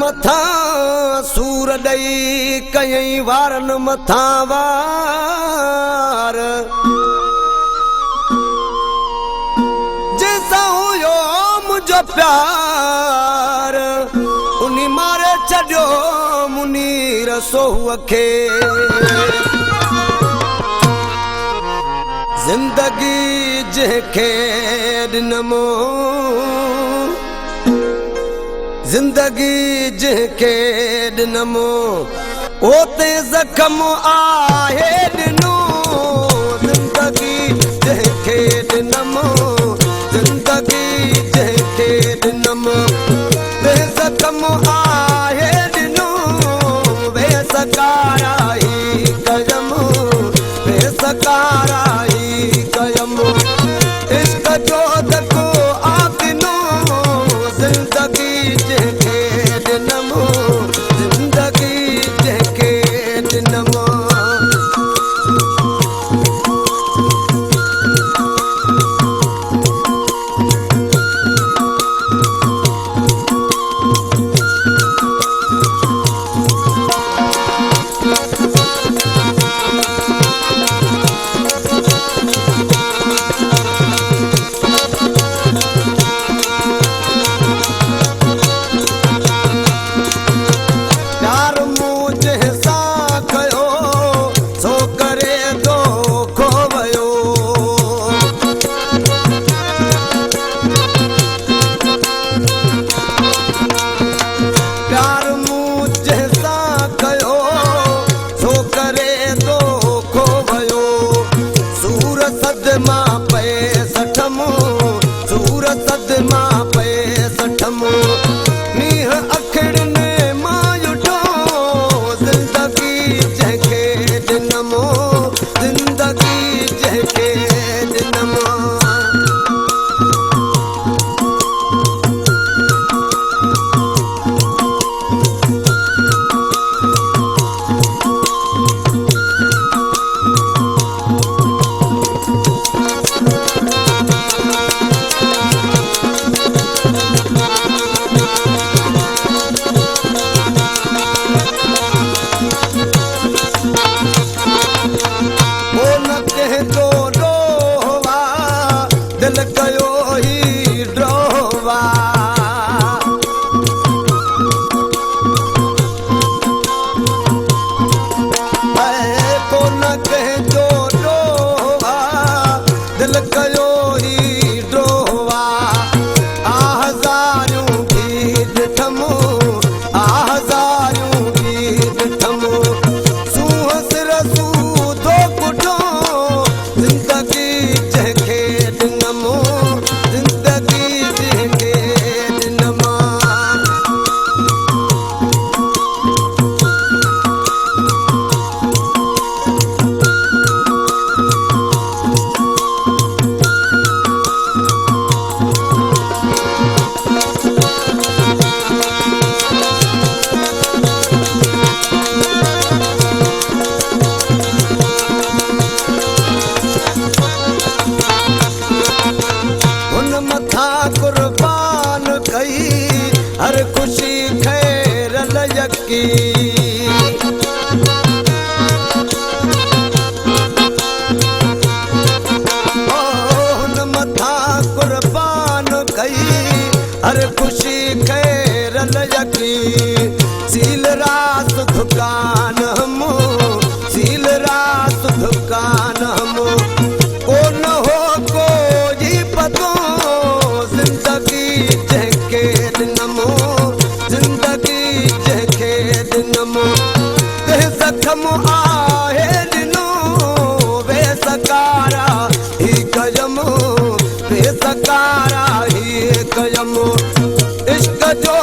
मथा सूर दई कई वारन मथा वार जैसा हुयो मुझो प्यार उनी मारे छड़ो मुनीर सोह खे जिंदगी जंहिंखे ॾिनमो जिंदगी जंहिंखे ॾिनमो ओते ज़ख़्म आहे ॾिनो जिंदगी जंहिंखे ॾिनमो जिंदगी जंहिंखे ॾिनमो ते ज़ख़्म आहे ॾिनो बेसकाराई कयमु बेसकाराई कयमु इश्क जो धको आदिनो जिंदगी हर खुशी खैर लयकी मथा कुर्बान कई हर खुशी खैर लयकी सील रास दुकान हमो सील रास दुकान हमो को न हो कोई पतो जिंदगी जंहिंखे ॾिनमो जिंदगी जंहिंखे ॾिनमि कंहिं ज़ख़्म आहे ॾिनो बेसकारा ही कयमि बेसकारा ही कयमि इश्क जो